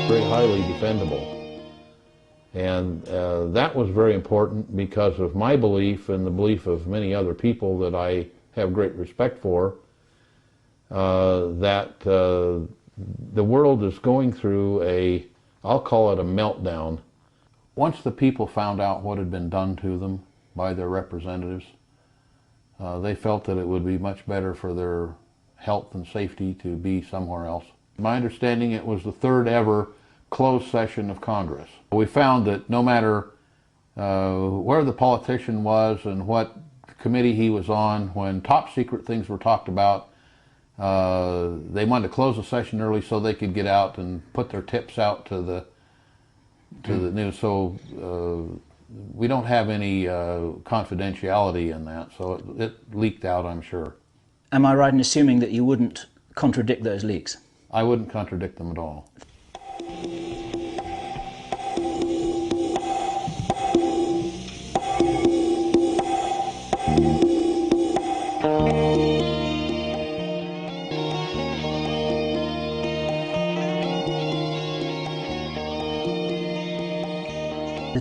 Very highly defendable. And that was very important because of my belief and the belief of many other people that I have great respect for, that the world is going through a, I'll call it a meltdown. Once the people found out what had been done to them by their representatives, they felt that it would be much better for their health and safety to be somewhere else. My understanding, it was the third ever closed session of Congress. We found that no matter where the politician was and what committee he was on, when top secret things were talked about, they wanted to close the session early so they could get out and put their tips out to the news. So we don't have any confidentiality in that, so it leaked out, I'm sure. Am I right in assuming that you wouldn't contradict those leaks? I wouldn't contradict them at all.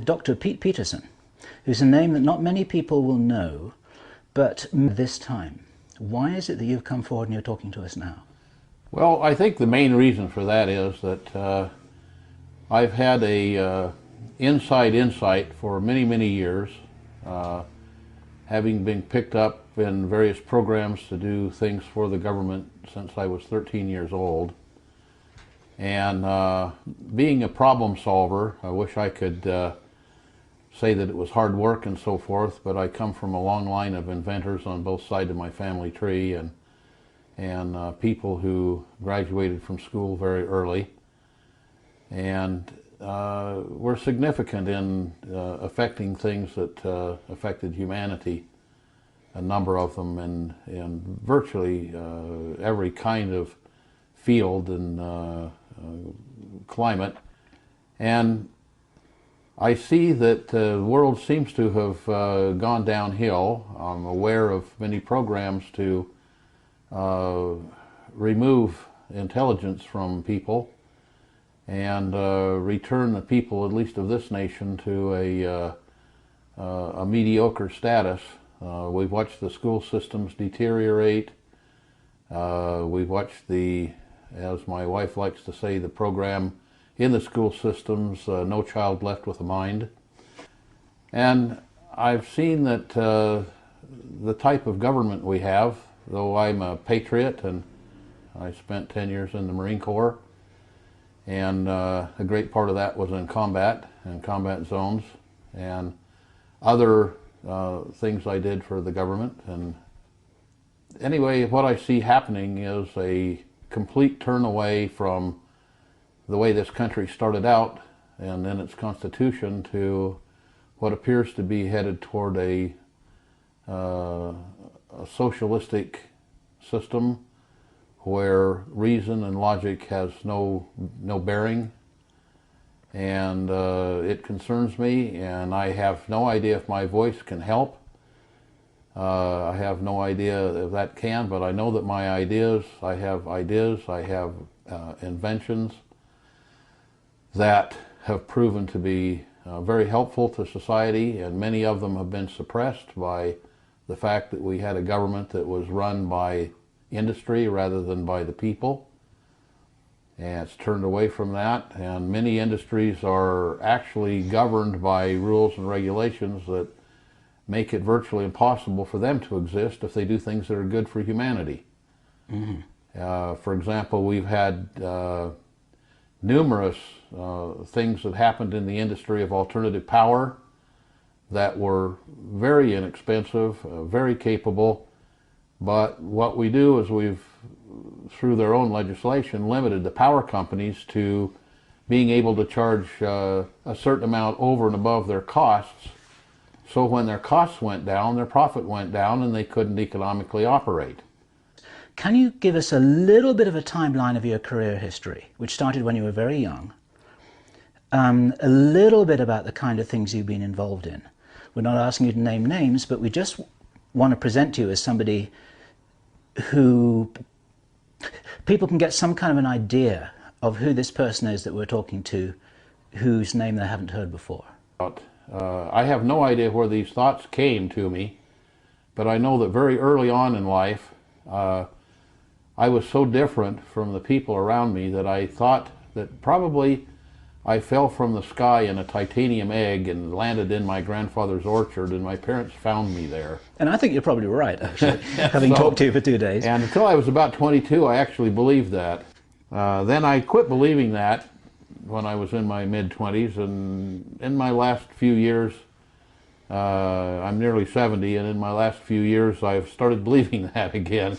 Dr. Pete Peterson, who's a name that not many people will know, but this time. Why is it that you've come forward and you're talking to us now? Well, I think the main reason for that is that I've had a inside insight for many, many years, having been picked up in various programs to do things for the government since I was 13 years old. And being a problem solver, I wish I could say that it was hard work and so forth, but I come from a long line of inventors on both sides of my family tree, and people who graduated from school very early, and were significant in affecting things that affected humanity, a number of them in virtually every kind of field and climate. And I see that the world seems to have gone downhill. I'm aware of many programs to remove intelligence from people and return the people, at least of this nation, to a mediocre status. We've watched the school systems deteriorate. We've watched the, as my wife likes to say, the program in the school systems, No Child Left with a Mind. And I've seen that the type of government we have, though I'm a patriot and I spent 10 years in the Marine Corps, and a great part of that was in combat and combat zones and other things I did for the government. And anyway, what I see happening is a complete turn away from the way this country started out and then its constitution to what appears to be headed toward a socialistic system where reason and logic has no bearing. And it concerns me, and I have no idea if my voice can help. I have no idea if that can, but I know that my ideas, I have inventions that have proven to be very helpful to society, and many of them have been suppressed by the fact that we had a government that was run by industry rather than by the people. And it's turned away from that, and many industries are actually governed by rules and regulations that make it virtually impossible for them to exist if they do things that are good for humanity. For example, we've had numerous things that happened in the industry of alternative power that were very inexpensive, very capable, but what we do is we've, through their own legislation, limited the power companies to being able to charge a certain amount over and above their costs. So when their costs went down, their profit went down, and they couldn't economically operate. Can you give us a little bit of a timeline of your career history, which started when you were very young? A little bit about the kind of things you've been involved in. We're not asking you to name names, but we just want to present you as somebody who people can get some kind of an idea of who this person is that we're talking to, whose name they haven't heard before. I have no idea where these thoughts came to me, but I know that very early on in life, I was so different from the people around me that I thought that probably I fell from the sky in a titanium egg and landed in my grandfather's orchard, and my parents found me there. And I think you're probably right, actually, having talked to you for 2 days. And until I was about 22, I actually believed that. Then I quit believing that when I was in my mid-20s, and in my last few years, I'm nearly 70, and in my last few years I've started believing that again,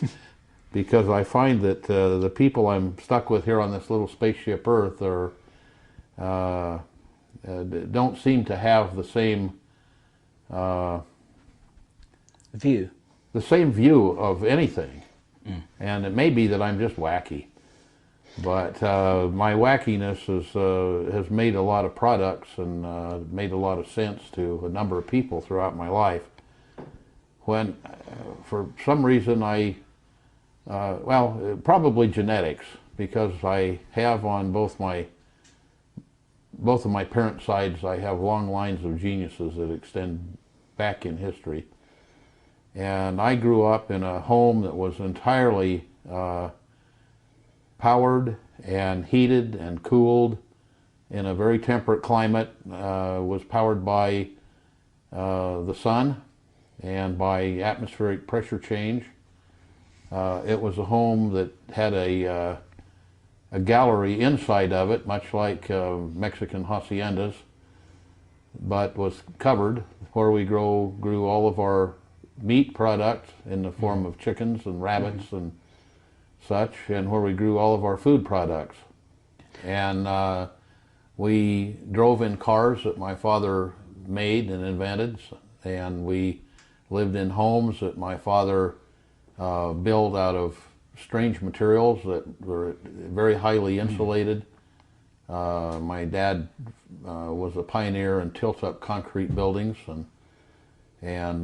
because I find that the people I'm stuck with here on this little spaceship Earth don't seem to have the same view of anything. And it may be that I'm just wacky, but my wackiness has made a lot of products and made a lot of sense to a number of people throughout my life. When for some reason probably genetics, because I have on both of my parents' sides, I have long lines of geniuses that extend back in history. And I grew up in a home that was entirely powered and heated and cooled in a very temperate climate, was powered by the sun and by atmospheric pressure change. It was a home that had a gallery inside of it, much like Mexican haciendas, but was covered, where we grew all of our meat products in the form of chickens and rabbits and such, and where we grew all of our food products. And we drove in cars that my father made and invented, and we lived in homes that my father built out of strange materials that were very highly insulated. My dad was a pioneer in tilt-up concrete buildings, and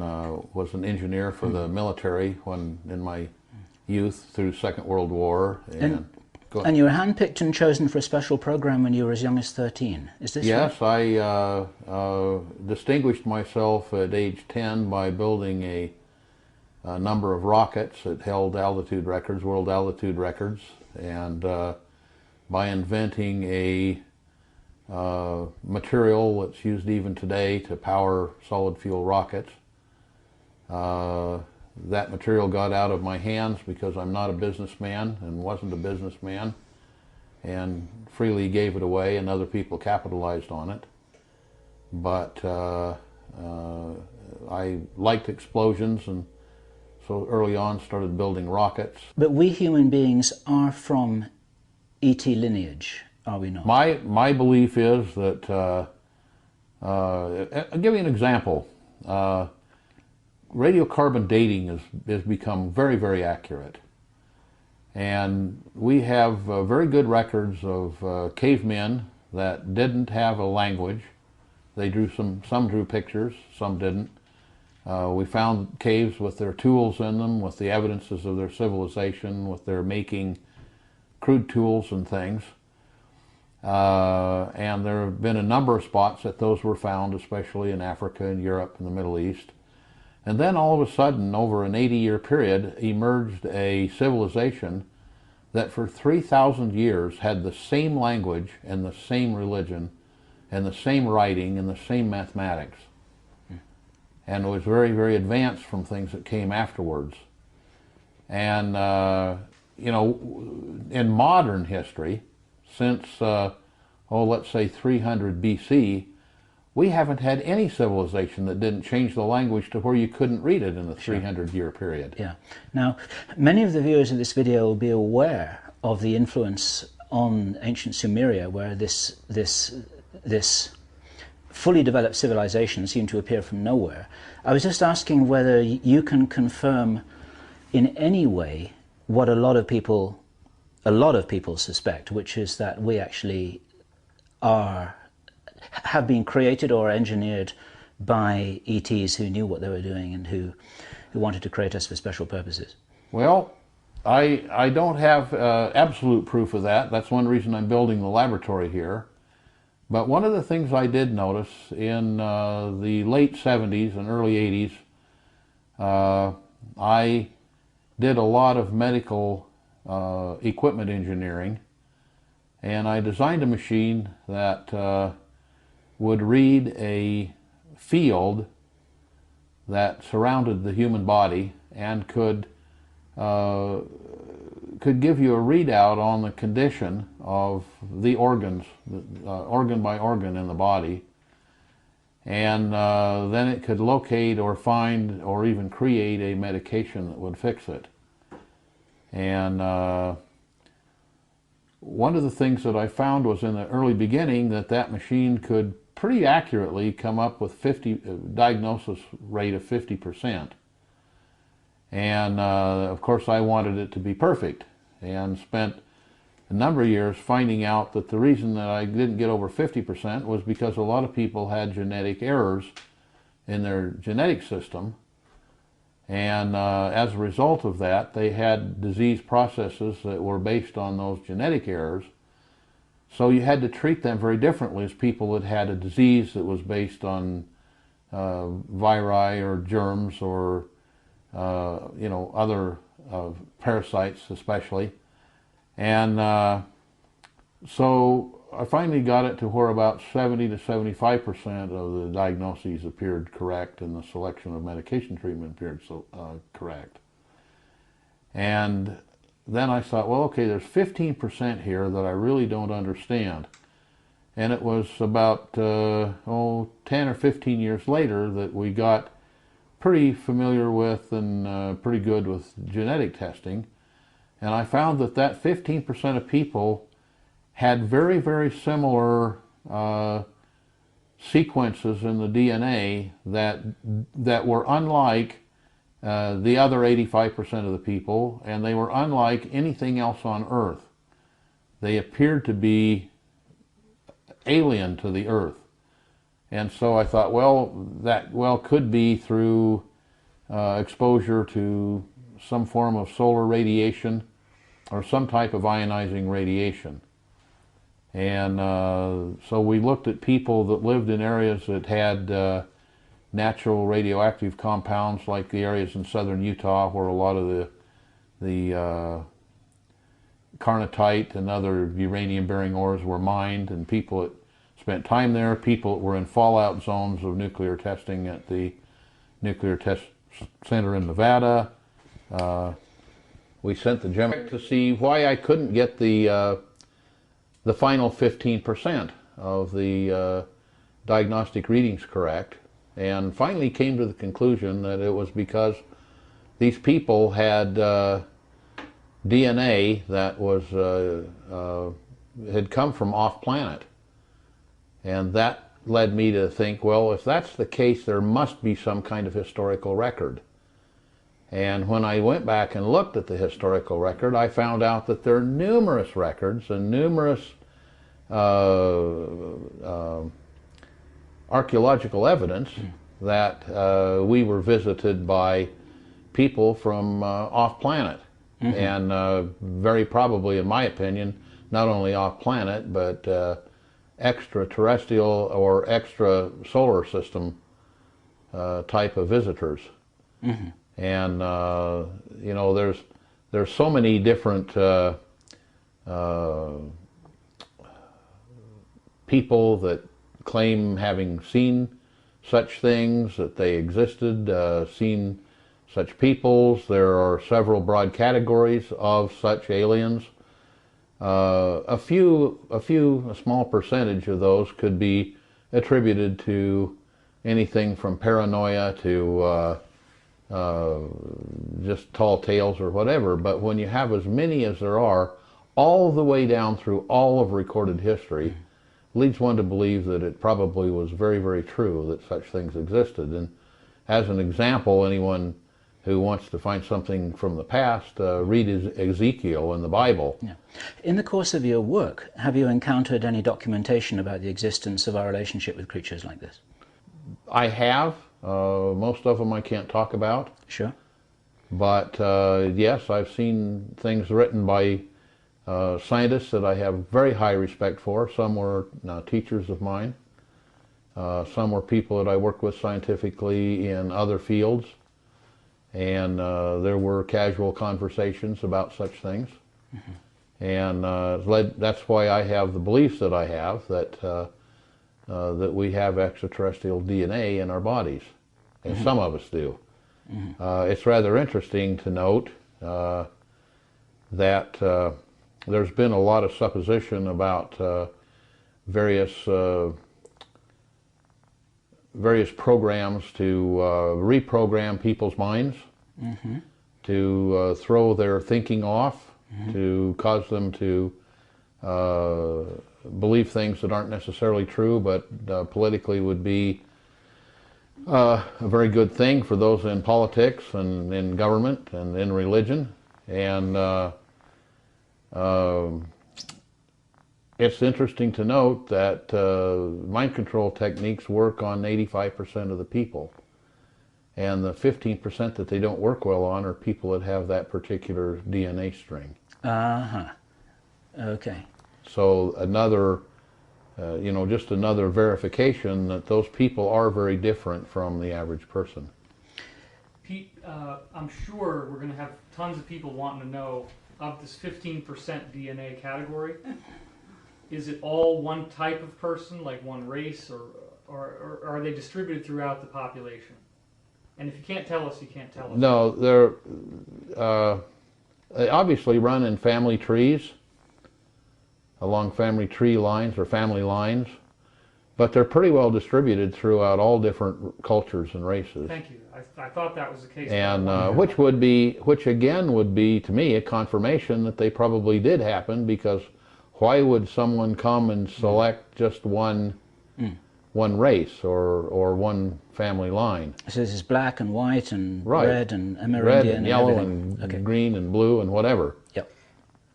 was an engineer for the military when in my youth through Second World War. And you were handpicked and chosen for a special program when you were as young as 13. Is this Yes, right? I distinguished myself at age 10 by building a number of rockets that held altitude records, world altitude records, and by inventing a material that's used even today to power solid fuel rockets. That material got out of my hands because I'm not a businessman and wasn't a businessman, and freely gave it away, and other people capitalized on it. But I liked explosions, and so early on started building rockets. But we human beings are from E.T. lineage, are we not? My belief is that, I'll give you an example. Radiocarbon dating has become very, very accurate. And we have very good records of cavemen that didn't have a language. They drew some drew pictures, some didn't. We found caves with their tools in them, with the evidences of their civilization, with their making crude tools and things. And there have been a number of spots that those were found, especially in Africa and Europe and the Middle East. And then all of a sudden, over an 80-year period, emerged a civilization that for 3,000 years had the same language and the same religion and the same writing and the same mathematics. And was very, very advanced from things that came afterwards. And, you know, in modern history, since, let's say 300 BC, we haven't had any civilization that didn't change the language to where you couldn't read it in the 300-year period. Yeah. Now, many of the viewers of this video will be aware of the influence on ancient Sumeria, where this fully developed civilization seemed to appear from nowhere. I was just asking whether you can confirm in any way what a lot of people suspect, which is that we actually have been created or engineered by ETs who knew what they were doing and who wanted to create us for special purposes. Well, I don't have absolute proof of that. That's one reason I'm building the laboratory here. But one of the things I did notice in the late 70s and early 80s, I did a lot of medical equipment engineering, and I designed a machine that would read a field that surrounded the human body and could give you a readout on the condition of the organs, organ by organ in the body, and then it could locate or find or even create a medication that would fix it. And one of the things that I found was in the early beginning that machine could pretty accurately come up with diagnosis rate of 50%. And of course I wanted it to be perfect, and spent a number of years finding out that the reason that I didn't get over 50% was because a lot of people had genetic errors in their genetic system, and as a result of that they had disease processes that were based on those genetic errors. So you had to treat them very differently as people that had a disease that was based on viri or germs or you know, other parasites especially. And so I finally got it to where about 70 to 75% of the diagnoses appeared correct, and the selection of medication treatment appeared correct. And then I thought, well, okay, there's 15% here that I really don't understand. And it was about 10 or 15 years later that we got pretty familiar with and pretty good with genetic testing. And I found that 15% of people had very, very similar sequences in the DNA that were unlike the other 85% of the people, and they were unlike anything else on Earth. They appeared to be alien to the Earth. And so I thought, well, that could be through exposure to some form of solar radiation or some type of ionizing radiation. And so we looked at people that lived in areas that had natural radioactive compounds, like the areas in southern Utah where a lot of the carnotite and other uranium-bearing ores were mined, and people that spent time there, people that were in fallout zones of nuclear testing at the Nuclear Test Center in Nevada. We sent the gem to see why I couldn't get the final 15% of the diagnostic readings correct, and finally came to the conclusion that it was because these people had DNA that was had come from off-planet. And that led me to think, well, if that's the case, there must be some kind of historical record. And when I went back and looked at the historical record, I found out that there are numerous records and numerous archaeological evidence that we were visited by people from off-planet. Mm-hmm. And very probably, in my opinion, not only off-planet, but extraterrestrial or extra solar system type of visitors. And you know, there's so many different people that claim having seen such things, that they existed, seen such peoples. There are several broad categories of such aliens. A small percentage of those could be attributed to anything from paranoia to just tall tales or whatever. But when you have as many as there are, all the way down through all of recorded history, leads one to believe that it probably was very, very true that such things existed. And as an example, anyone who wants to find something from the past, read Ezekiel in the Bible. Yeah. In the course of your work, have you encountered any documentation about the existence of our relationship with creatures like this? I have. Most of them I can't talk about. Sure. But yes, I've seen things written by scientists that I have very high respect for. Some were teachers of mine. Some were people that I worked with scientifically in other fields. And there were casual conversations about such things. And that's why I have the beliefs that I have, that we have extraterrestrial DNA in our bodies. And some of us do. It's rather interesting to note that there's been a lot of supposition about various programs to reprogram people's minds, to throw their thinking off, to cause them to believe things that aren't necessarily true, but politically would be a very good thing for those in politics and in government and in religion. And it's interesting to note that mind control techniques work on 85% of the people. And the 15% that they don't work well on are people that have that particular DNA string. Okay. So another, just another verification that those people are very different from the average person. Pete, I'm sure we're going to have tons of people wanting to know, of this 15% DNA category, is it all one type of person, like one race, or are they distributed throughout the population? And if you can't tell us, you can't tell us. No, they obviously run in family trees, along family tree lines or family lines, but they're pretty well distributed throughout all different cultures and races. Thank you. I thought that was the case. And which again would be, to me, a confirmation that they probably did happen, because why would someone come and select just one race or one family line? So this is black and white and Right. red and Amerindian Red and yellow everything. and green and blue and whatever. Yep.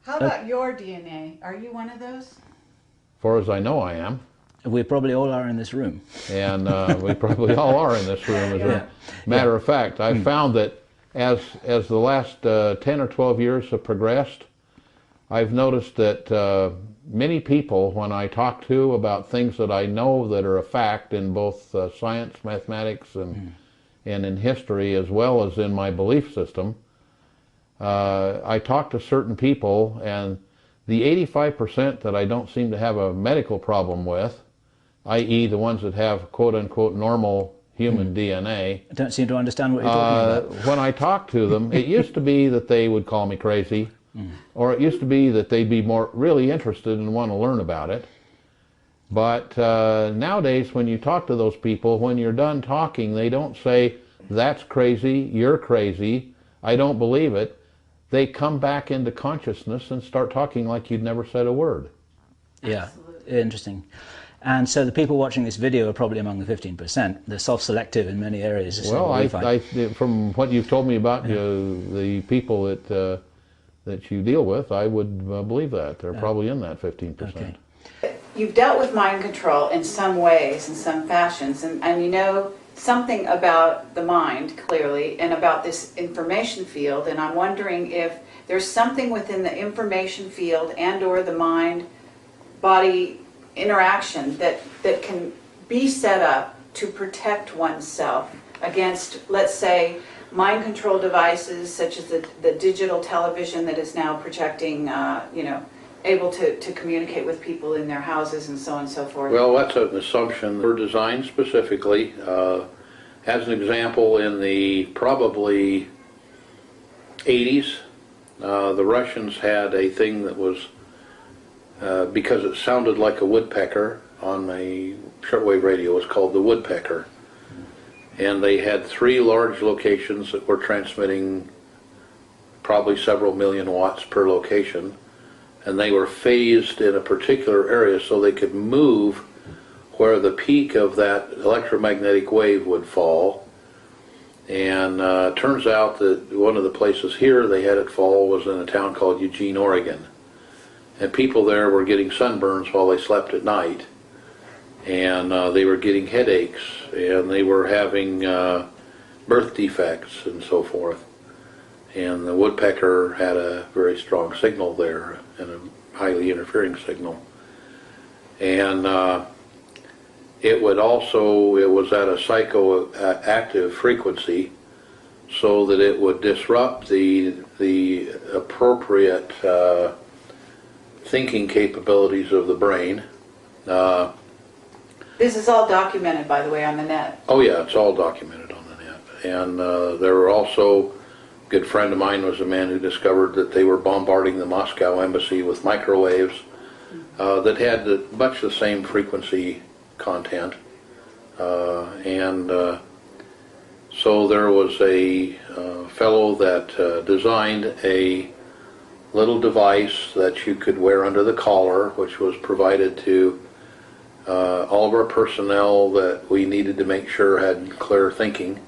How about your DNA? Are you one of those? As far as I know, I am. We probably all are in this room. And we probably all are in this room, as a matter of fact. I've found that as the last 10 or 12 years have progressed, I've noticed that many people, when I talk to about things that I know that are a fact in both science, mathematics, and in history, as well as in my belief system, I talk to certain people, and the 85% that I don't seem to have a medical problem with, i.e. the ones that have quote-unquote normal human DNA. I don't seem to understand what you're talking about. When I talk to them, it used to be that they would call me crazy, or it used to be that they'd be really interested and want to learn about it. But nowadays, when you talk to those people, when you're done talking, they don't say, "That's crazy, you're crazy, I don't believe it." They come back into consciousness and start talking like you'd never said a word. Yeah, interesting. And so the people watching this video are probably among the 15%. They're self-selective in many areas. Well, from what you've told me about the people that you deal with, I would believe that. They're probably in that 15%. Okay. You've dealt with mind control in some ways, in some fashions, and you know something about the mind, clearly, and about this information field, and I'm wondering if there's something within the information field and or the mind-body interaction that can be set up to protect oneself against, let's say, mind control devices such as the digital television that is now projecting, able to communicate with people in their houses and so on and so forth? Well, that's an assumption. They're designed specifically. As an example, in the probably 80s, the Russians had a thing that was, because it sounded like a woodpecker on a shortwave radio, it was called the woodpecker. And they had 3 large locations that were transmitting probably several million watts per location. And they were phased in a particular area so they could move where the peak of that electromagnetic wave would fall. And it turns out that one of the places here they had it fall was in a town called Eugene, Oregon. And people there were getting sunburns while they slept at night. And they were getting headaches, and they were having birth defects and so forth. And the woodpecker had a very strong signal there, and a highly interfering signal. And it was at a psychoactive frequency, so that it would disrupt the appropriate thinking capabilities of the brain. This is all documented, by the way, on the net. Oh yeah, it's all documented on the net. And there were also, a good friend of mine was a man who discovered that they were bombarding the Moscow embassy with microwaves that had much the same frequency content. So there was a fellow that designed a little device that you could wear under the collar, which was provided to all of our personnel that we needed to make sure had clear thinking,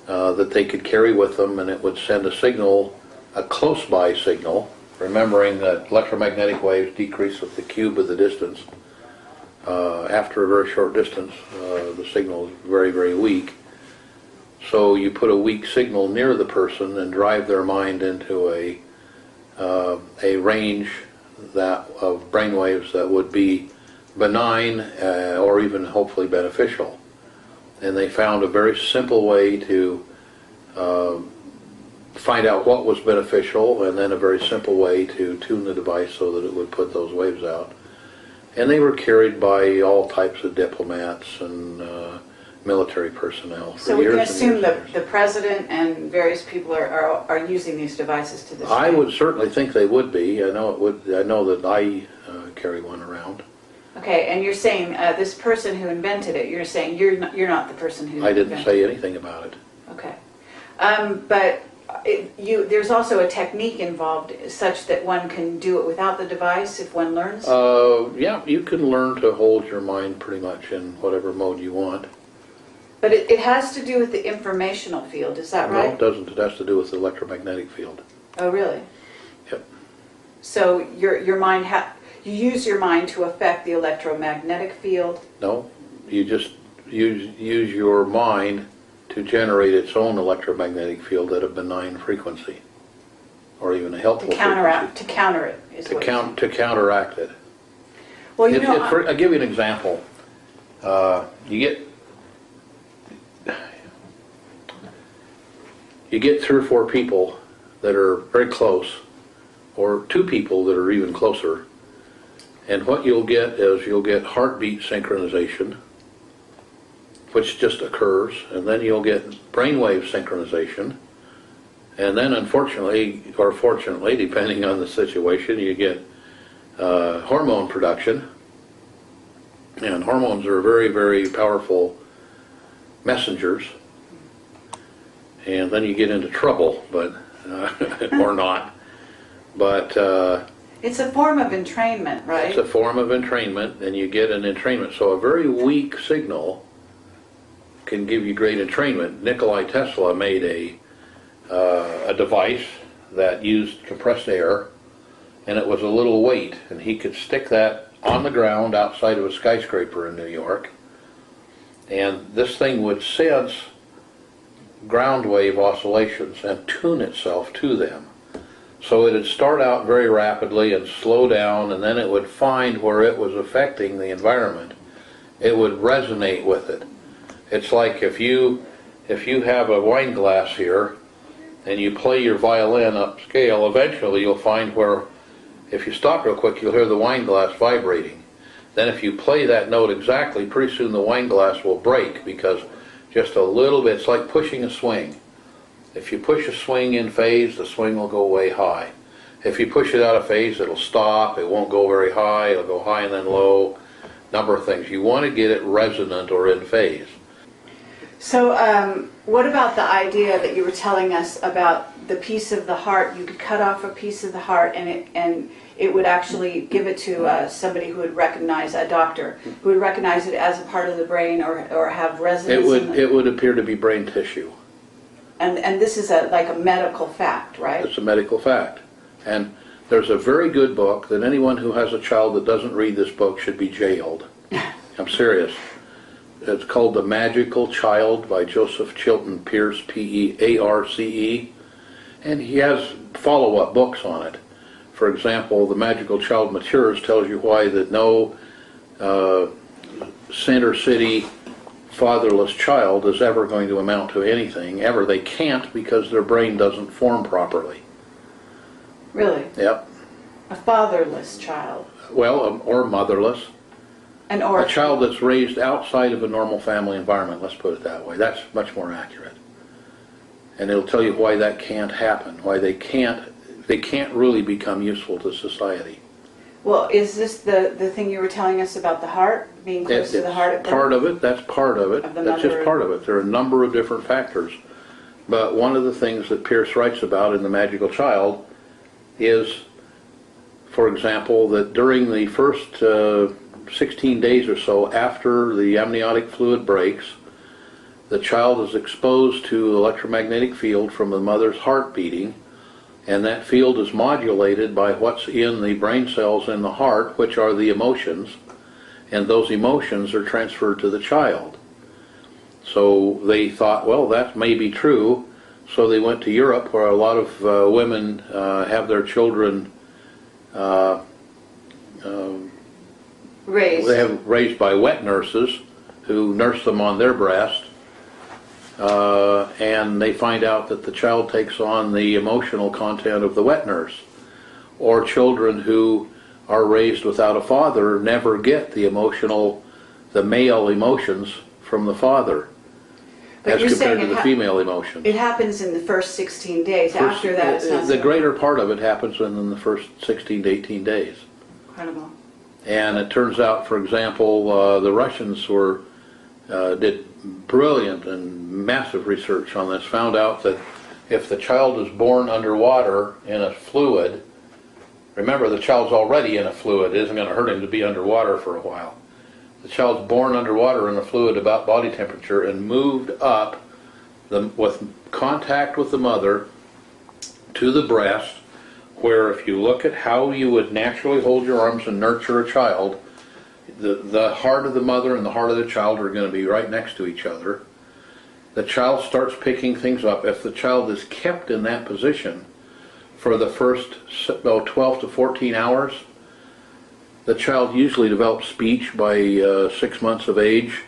that they could carry with them, and it would send a signal, a close-by signal, remembering that electromagnetic waves decrease with the cube of the distance. After a very short distance, the signal is very, very weak. So you put a weak signal near the person and drive their mind into a range of brainwaves that would be benign or even hopefully beneficial. And they found a very simple way to find out what was beneficial, and then a very simple way to tune the device so that it would put those waves out. And they were carried by all types of diplomats and military personnel for So we years can and assume years that and years. the president and various people are using these devices to this I day. would certainly think they would be. I know it would. I know that I carry one around. Okay, and you're saying this person who invented it, you're saying you're not the person who I didn't invented say anything about it. it. Okay. But there's also a technique involved such that one can do it without the device if one learns? Yeah, you can learn to hold your mind pretty much in whatever mode you want. But it has to do with the informational field, is that No, right? it doesn't. It has to do with the electromagnetic field. Oh, really? Yep. So your mind, you use your mind to affect the electromagnetic field? No, you just use your mind to generate its own electromagnetic field at a benign frequency, or even a helpful To counter it is what you're saying. to counteract it. Well, you know, I'll give you an example. You get 3 or 4 people that are very close, or 2 people that are even closer, and what you'll get is you'll get heartbeat synchronization, which just occurs, and then you'll get brainwave synchronization, and then unfortunately, or fortunately, depending on the situation, you get hormone production. And hormones are very, very powerful messengers. And then you get into trouble, but or not. But it's a form of entrainment, right? it's a form of entrainment, and you get an entrainment. So a very weak signal can give you great entrainment. Nikolai Tesla made a device that used compressed air, and it was a little weight, and he could stick that on the ground outside of a skyscraper in New York, and this thing would sense ground wave oscillations and tune itself to them. So it'd start out very rapidly and slow down, and then it would find where it was affecting the environment. It would resonate with it. It's like if you if you have a wine glass here and you play your violin up scale, eventually you'll find where, if you stop real quick, you'll hear the wine glass vibrating. Then if you play that note exactly, pretty soon the wine glass will break, because just a little bit, it's like pushing a swing. If you push a swing in phase, the swing will go way high. If you push it out of phase, it'll stop, it won't go very high, it'll go high and then low, number of things. You want to get it resonant or in phase. So what about the idea that you were telling us about the piece of the heart? You could cut off a piece of the heart and it would actually give it to somebody who would recognize, a doctor, who would recognize it as a part of the brain or have resonance. It would appear to be brain tissue. And this is like a medical fact, right? It's a medical fact. And there's a very good book that anyone who has a child that doesn't read this book should be jailed. I'm serious. It's called The Magical Child by Joseph Chilton Pearce, P-E-A-R-C-E. And he has follow-up books on it. For example, The Magical Child Matures tells you why that no center city fatherless child is ever going to amount to anything, ever. They can't, because their brain doesn't form properly. Really? Yep. A fatherless child. Well, or motherless. An orphan. A child that's raised outside of a normal family environment, let's put it that way. That's much more accurate. And it'll tell you why that can't happen, why they can't really become useful to society. Well, is this the thing you were telling us about the heart, being close to the heart? Part of it, that's part of it. That's just part of it. There are a number of different factors. But one of the things that Pearce writes about in The Magical Child is, for example, that during the first 16 days or so after the amniotic fluid breaks, the child is exposed to electromagnetic field from the mother's heart beating, and that field is modulated by what's in the brain cells in the heart, which are the emotions, and those emotions are transferred to the child. So they thought, well, that may be true, so they went to Europe, where a lot of women have their children raised by wet nurses who nurse them on their breast, and they find out that the child takes on the emotional content of the wet nurse. Or children who are raised without a father never get the male emotions from the father, but as compared to the female emotions. It happens in the first 16 days. After that, it's not the greater part of it happens within the first 16 to 18 days. Incredible. And it turns out, for example, the Russians did brilliant and massive research on this, found out that if the child is born underwater in a fluid, remember the child's already in a fluid, it isn't going to hurt him to be underwater for a while. The child's born underwater in a fluid about body temperature and moved up with contact with the mother to the breast, where if you look at how you would naturally hold your arms and nurture a child, the heart of the mother and the heart of the child are going to be right next to each other. The child starts picking things up. If the child is kept in that position for the first 12 to 14 hours, the child usually develops speech by 6 months of age,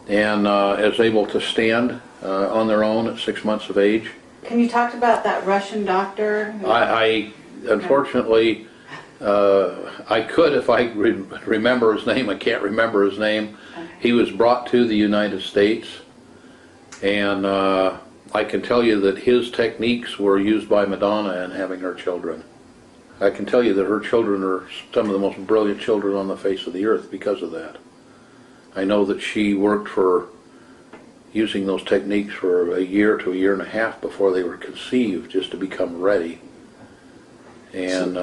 and is able to stand on their own at 6 months of age. Can you talk about that Russian doctor? I unfortunately, I could if I remember his name. I can't remember his name. Okay. He was brought to the United States, and I can tell you that his techniques were used by Madonna in having her children. I can tell you that her children are some of the most brilliant children on the face of the earth because of that. I know that she worked for using those techniques for a year to a year and a half before they were conceived, just to become ready. And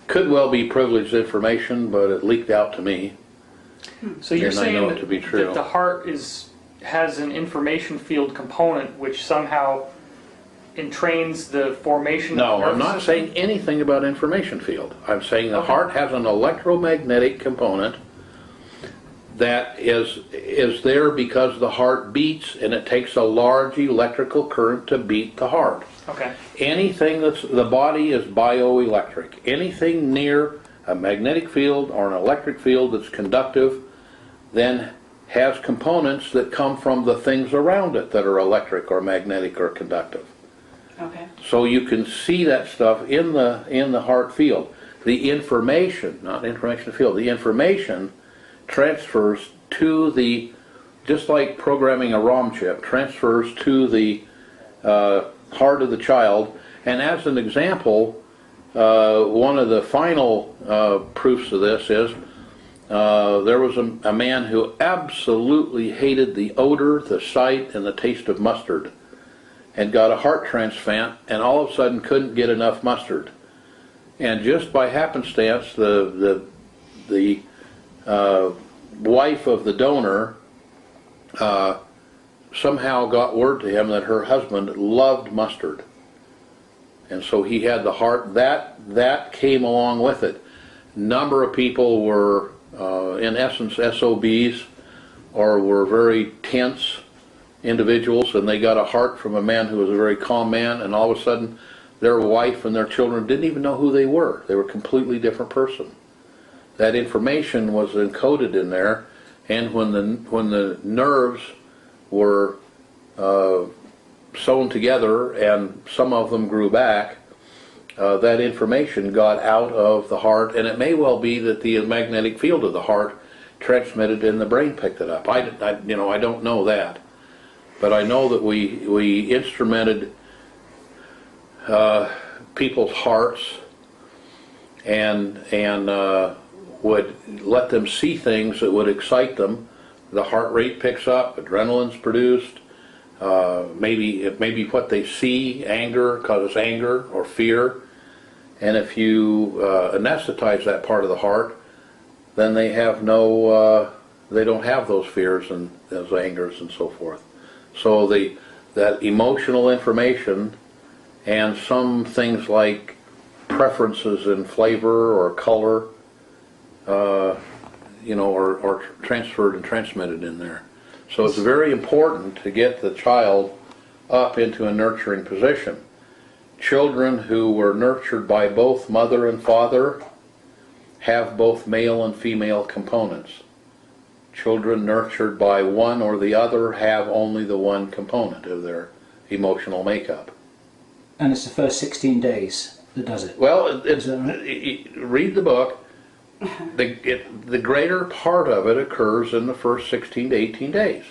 could well be privileged information, but it leaked out to me. So you're And I saying know it to be true. that the heart has an information field component which somehow entrains the formation of the No, nervous I'm not system? saying anything about information field. I'm saying the heart has an electromagnetic component that is there because the heart beats, and it takes a large electrical current to beat the heart. Okay. Anything the body is bioelectric. Anything near a magnetic field or an electric field that's conductive then has components that come from the things around it that are electric or magnetic or conductive. Okay. So you can see that stuff in the heart field. The information, not information field, the information transfers to the, just like programming a ROM chip, transfers to the heart of the child. And as an example, one of the final proofs of this is there was a man who absolutely hated the odor, the sight, and the taste of mustard, and got a heart transplant, and all of a sudden couldn't get enough mustard. And just by happenstance, the wife of the donor somehow got word to him that her husband loved mustard, and so he had the heart. That came along with it. Number of people were, in essence, SOBs, or were very tense individuals, and they got a heart from a man who was a very calm man, and all of a sudden their wife and their children didn't even know who they were. They were a completely different person. That information was encoded in there, and when the nerves were sewn together and some of them grew back, that information got out of the heart, and it may well be that the magnetic field of the heart transmitted and the brain picked it up. I don't know that, but I know that we instrumented people's hearts and would let them see things that would excite them. The heart rate picks up, adrenaline's produced. Maybe what they see, anger, causes anger or fear. And if you anesthetize that part of the heart, then they have they don't have those fears and those angers and so forth. So that emotional information and some things like preferences in flavor or color, are transferred and transmitted in there. So it's very important to get the child up into a nurturing position. Children who were nurtured by both mother and father have both male and female components. Children nurtured by one or the other have only the one component of their emotional makeup. And it's the first 16 days that does it? Well, Right? read the book. The greater part of it occurs in the first 16 to 18 days.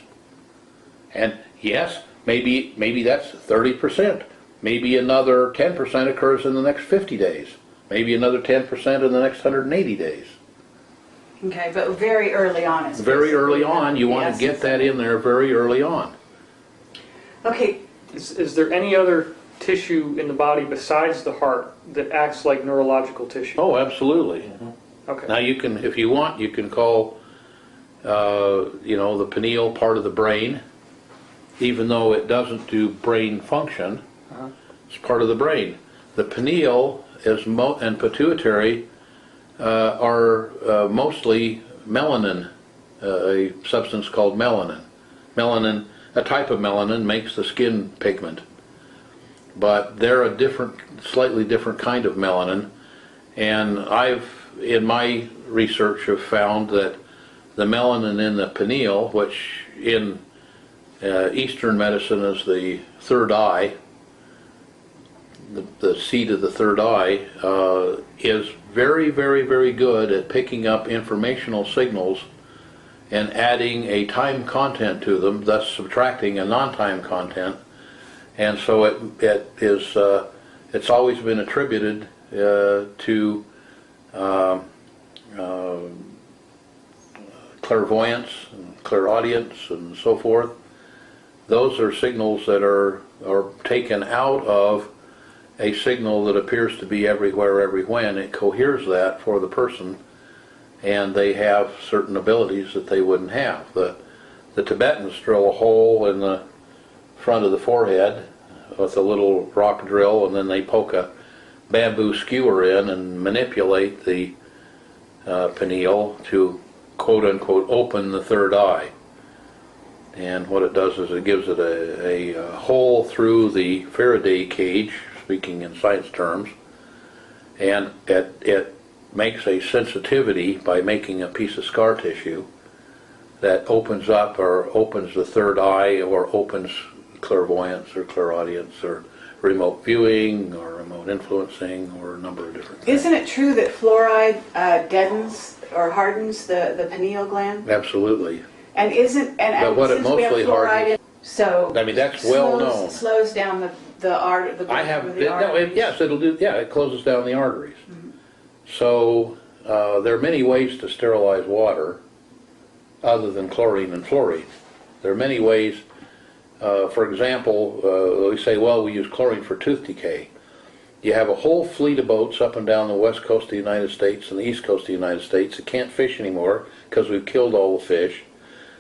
And yes, maybe that's 30%. Maybe another 10% occurs in the next 50 days. Maybe another 10% in the next 180 days. Okay, but very early on. Very early on, you want to get that in there very early on. Okay. Is there any other tissue in the body besides the heart that acts like neurological tissue? Oh, absolutely. Okay. Now you can, if you want, you can call, the pineal part of the brain, even though it doesn't do brain function. It's part of the brain. The pineal and pituitary are mostly melanin, a substance called melanin. Melanin, a type of melanin, makes the skin pigment, but they're a slightly different kind of melanin. And in my research, have found that the melanin in the pineal, which in Eastern medicine is the third eye, the seat of the third eye, is very, very, very good at picking up informational signals and adding a time content to them, thus subtracting a non-time content. And so it's always been attributed to clairvoyance and clairaudience and so forth. Those are signals that are taken out of a signal that appears to be everywhere, every when. It coheres that for the person, and they have certain abilities that they wouldn't have. The Tibetans drill a hole in the front of the forehead with a little rock drill, and then they poke a bamboo skewer in and manipulate the pineal to quote-unquote open the third eye. And what it does is it gives it a hole through the Faraday cage, speaking in science terms, and it makes a sensitivity by making a piece of scar tissue that opens up or opens the third eye or opens clairvoyance or clairaudience or remote viewing or remote influencing or a number of different things. Isn't it true that fluoride deadens or hardens the pineal gland? Absolutely. And But what it since we have mostly fluoride hardens, so I mean, that's well known. Slows down the I have, the arteries. yes, it'll do, yeah, it closes down the arteries. So there are many ways to sterilize water other than chlorine and fluorine. There are many ways, for example, we say, well, we use chlorine for tooth decay. You have a whole fleet of boats up and down the west coast of the United States and the east coast of the United States that can't fish anymore because we've killed all the fish,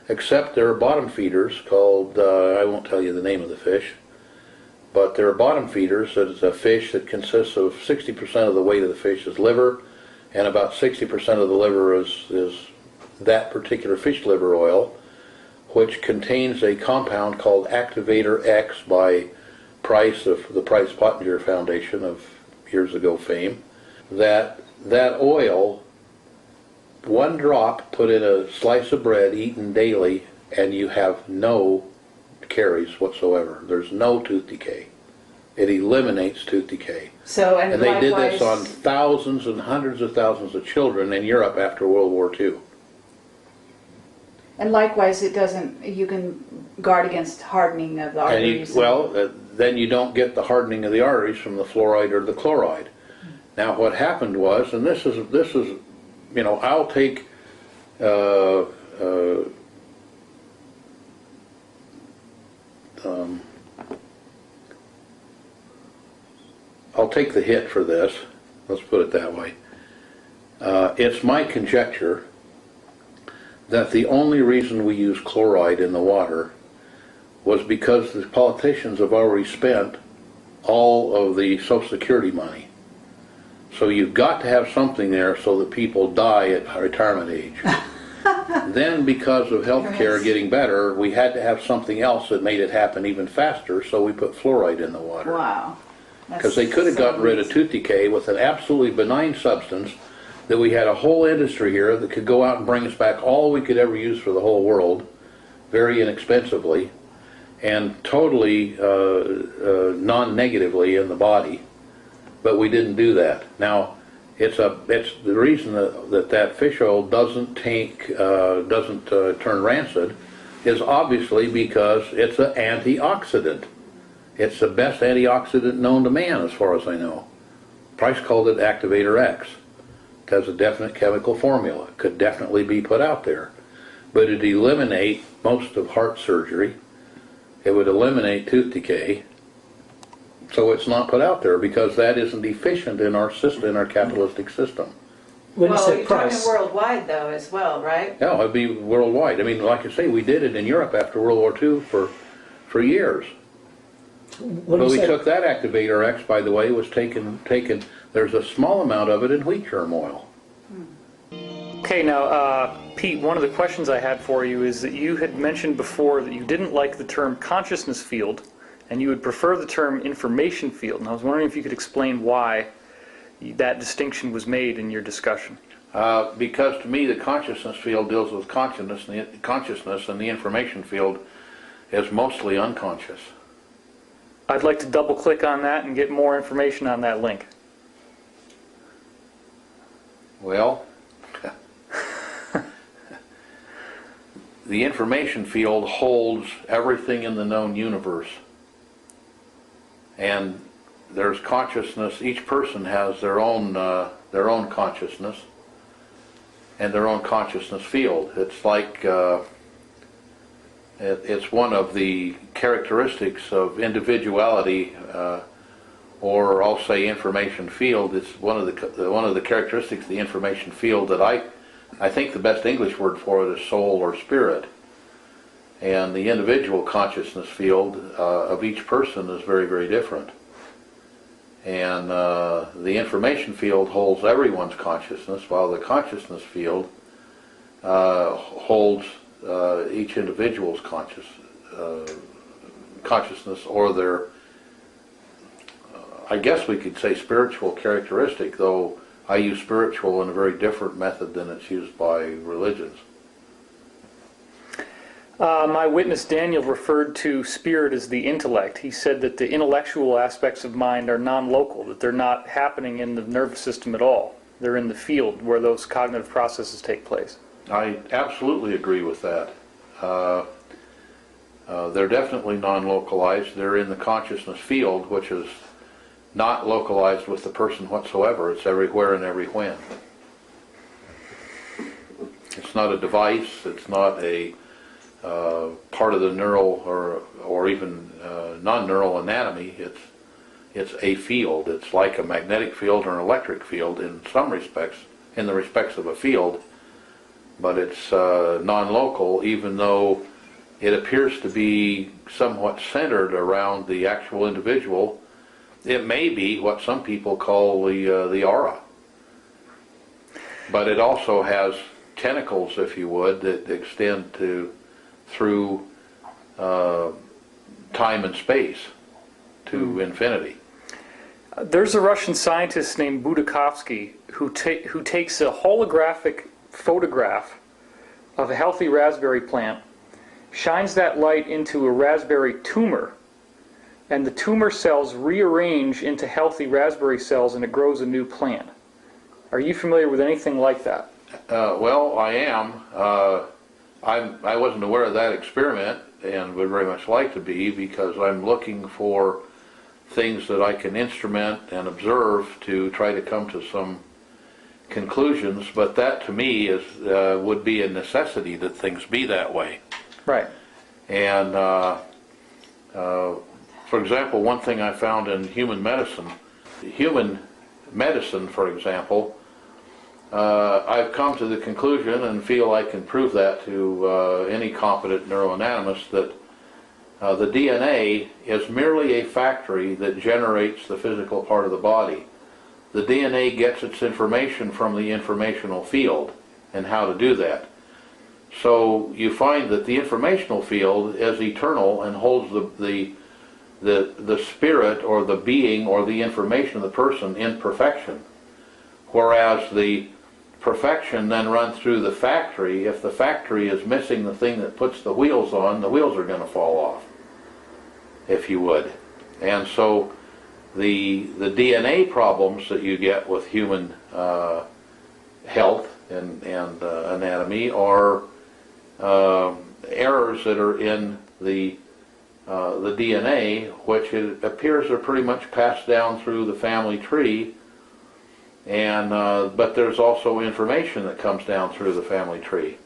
except there are bottom feeders called, I won't tell you the name of the fish, but there are bottom feeders. That is a fish that consists of 60% of the weight of the fish is liver, and about 60% of the liver is that particular fish liver oil, which contains a compound called Activator X by Price of the Price Pottinger Foundation of years ago fame. That oil, one drop put in a slice of bread eaten daily, and you have no caries whatsoever. There's no tooth decay. It eliminates tooth decay. So, And they did this on thousands and hundreds of thousands of children in Europe after World War II. And likewise, it doesn't. You can guard against hardening of the arteries. Then you don't get the hardening of the arteries from the fluoride or the chloride. Now, what happened was, and this is, you know, I'll take I'll take the hit for this. Let's put it that way. It's my conjecture that the only reason we use chloride in the water was because the politicians have already spent all of the Social Security money. So you've got to have something there so that people die at retirement age. Then, because of health care getting better, we had to have something else that made it happen even faster, so we put fluoride in the water. Wow. Because they could have gotten rid of tooth decay with an absolutely benign substance that we had a whole industry here that could go out and bring us back all we could ever use for the whole world, very inexpensively, and totally non-negatively in the body. But we didn't do that. Now, it's the reason that fish oil doesn't turn rancid is obviously because it's an antioxidant. It's the best antioxidant known to man, as far as I know. Price called it Activator X. It has a definite chemical formula. It could definitely be put out there. But it'd eliminate most of heart surgery. It would eliminate tooth decay. So it's not put out there because that isn't efficient in our system, in our capitalistic system. When you Well, say you're price, talking worldwide though as well, right? Yeah, it'd be worldwide. I mean, like I say, we did it in Europe after World War II for years. when But you we say took that Activator X, by the way, was taken. There's a small amount of it in wheat germ oil. Okay, now, Pete, one of the questions I had for you is that you had mentioned before that you didn't like the term consciousness field, and you would prefer the term information field. And I was wondering if you could explain why that distinction was made in your discussion. Because to me, the consciousness field deals with consciousness, and the information field is mostly unconscious. I'd like to double click on that and get more information on that link. Well, the information field holds everything in the known universe. And there's consciousness. Each person has their own consciousness and their own consciousness field. It's like it's one of the characteristics of individuality, or I'll say information field. It's one of the characteristics of the information field that I think the best English word for it is soul or spirit. And the individual consciousness field of each person is very, very different. And the information field holds everyone's consciousness, while the consciousness field holds each individual's consciousness, or their, I guess we could say, spiritual characteristic, though I use spiritual in a very different method than it's used by religions. My witness Daniel referred to spirit as the intellect. He said that the intellectual aspects of mind are non-local, that they're not happening in the nervous system at all. They're in the field where those cognitive processes take place. I absolutely agree with that. They're definitely non-localized. They're in the consciousness field, which is not localized with the person whatsoever. It's everywhere and every when. It's not a device. It's not a part of the neural or even non-neural anatomy. It's a field. It's like a magnetic field or an electric field in some respects, in the respects of a field, but it's non-local, even though it appears to be somewhat centered around the actual individual. It may be what some people call the aura, but it also has tentacles, if you would, that extend through time and space to infinity. There's a Russian scientist named Budakovsky who takes a holographic photograph of a healthy raspberry plant, shines that light into a raspberry tumor, and the tumor cells rearrange into healthy raspberry cells and it grows a new plant. Are you familiar with anything like that? Well, I am. I wasn't aware of that experiment and would very much like to be, because I'm looking for things that I can instrument and observe to try to come to some conclusions, but that to me would be a necessity that things be that way. Right. And for example, one thing I found in human medicine, for example, I've come to the conclusion and feel I can prove that to any competent neuroanatomist that the DNA is merely a factory that generates the physical part of the body. The DNA gets its information from the informational field and how to do that. So you find that the informational field is eternal and holds the spirit or the being or the information of the person in perfection. Whereas the perfection then runs through the factory. If the factory is missing the thing that puts the wheels on, the wheels are going to fall off, if you would. And so the DNA problems that you get with human health and anatomy are errors that are in the DNA, which it appears are pretty much passed down through the family tree, and but there's also information that comes down through the family tree,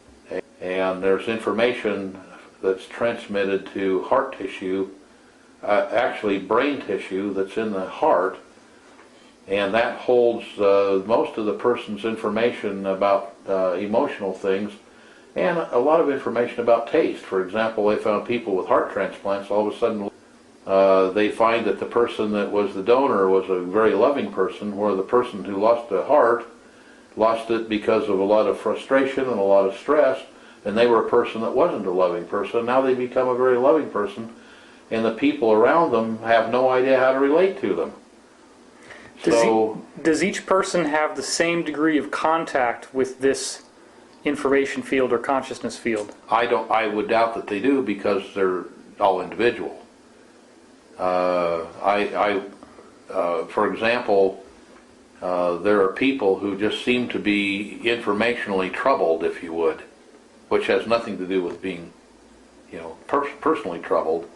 and there's information that's transmitted to heart tissue, actually brain tissue that's in the heart, and that holds most of the person's information about emotional things, and a lot of information about taste. For example, they found people with heart transplants, all of a sudden they find that the person that was the donor was a very loving person, where the person who lost a heart lost it because of a lot of frustration and a lot of stress, and they were a person that wasn't a loving person. Now they become a very loving person, and the people around them have no idea how to relate to them. Does each person have the same degree of contact with this information field or consciousness field? I would doubt that they do, because they're all individual. For example, there are people who just seem to be informationally troubled, if you would, which has nothing to do with being, personally troubled,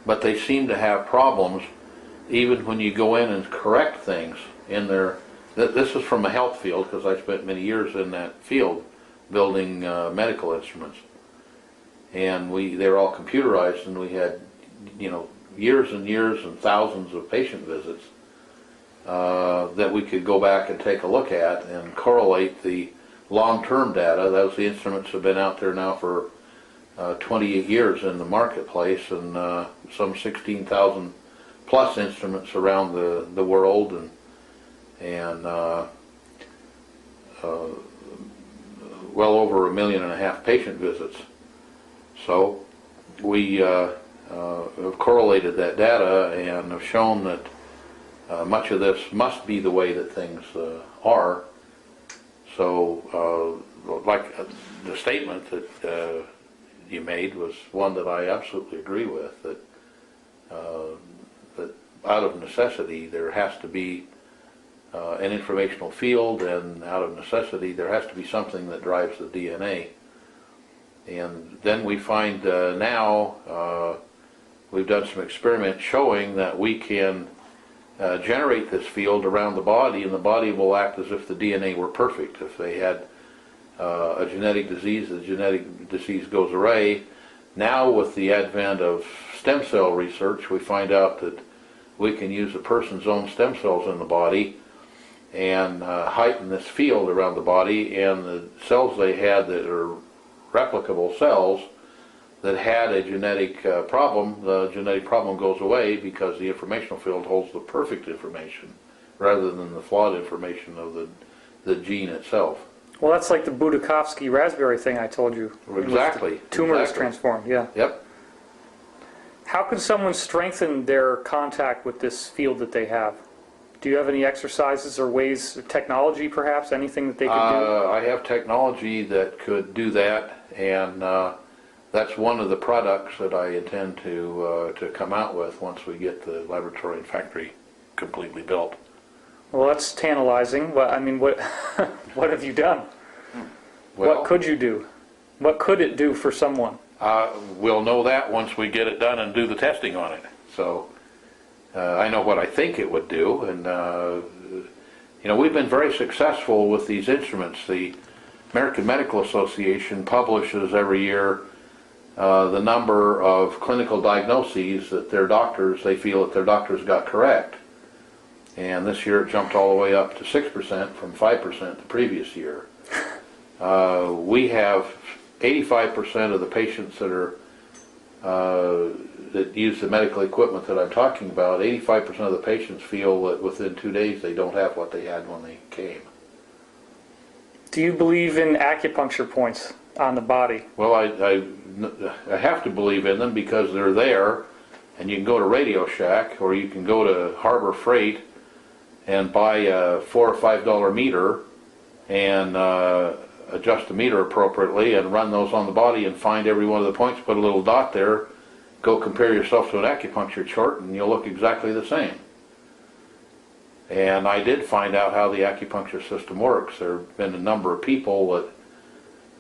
but they seem to have problems even when you go in and correct things in their. This is from a health field, because I spent many years in that field building medical instruments, and they were all computerized, and we had years and years and thousands of patient visits that we could go back and take a look at and correlate the long-term data. Those instruments have been out there now for 28 years in the marketplace, and some 16,000 plus instruments around the world, and well over 1.5 million patient visits. So we have correlated that data and have shown that much of this must be the way that things are. So like the statement that you made was one that I absolutely agree with, that out of necessity there has to be an informational field, and out of necessity there has to be something that drives the DNA. And then we find now we've done some experiments showing that we can generate this field around the body, and the body will act as if the DNA were perfect. If they had a genetic disease, the genetic disease goes away. Now with the advent of stem cell research, we find out that we can use a person's own stem cells in the body and heighten this field around the body, and the cells they had that are replicable cells that had a genetic problem, the genetic problem goes away because the informational field holds the perfect information rather than the flawed information of the gene itself. Well, that's like the Budakovsky raspberry thing I told you. Exactly. The tumor is exactly. transformed, yeah. Yep. How can someone strengthen their contact with this field that they have? Do you have any exercises or ways, technology perhaps, anything that they could do? I have technology that could do that, and that's one of the products that I intend to come out with once we get the laboratory and factory completely built. Well, that's tantalizing. Well, I mean, what what have you done? Well, What could you do? What could it do for someone? we'll know that once we get it done and do the testing on it. So I know what I think it would do, and you know, we've been very successful with these instruments. The American Medical Association publishes every year the number of clinical diagnoses that they feel that their doctors got correct. And this year it jumped all the way up to 6% from 5% the previous year. We have 85% of the patients that are that use the medical equipment that I'm talking about. 85% of the patients feel that within 2 days they don't have what they had when they came. Do you believe in acupuncture points on the body? Well, I have to believe in them because they're there, and you can go to Radio Shack or you can go to Harbor Freight and buy a $4 or $5 meter and adjust the meter appropriately and run those on the body and find every one of the points, put a little dot there, go compare yourself to an acupuncture chart, and you'll look exactly the same. And I did find out how the acupuncture system works. There have been a number of people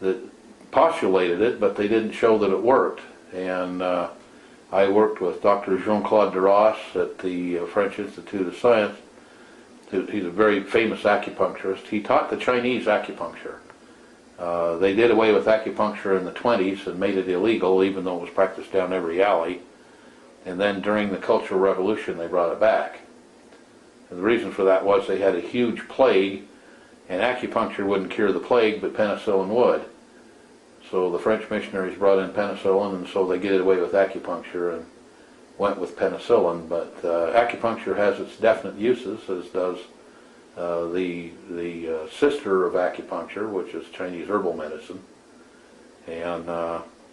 that postulated it, but they didn't show that it worked. And I worked with Dr. Jean-Claude Duras at the French Institute of Science. He's a very famous acupuncturist. He taught the Chinese acupuncture. They did away with acupuncture in the 20s and made it illegal, even though it was practiced down every alley. And then during the Cultural Revolution, they brought it back. And the reason for that was they had a huge plague, and acupuncture wouldn't cure the plague, but penicillin would. So the French missionaries brought in penicillin, and so they did away with acupuncture and went with penicillin. But acupuncture has its definite uses, as does the sister of acupuncture, which is Chinese herbal medicine. And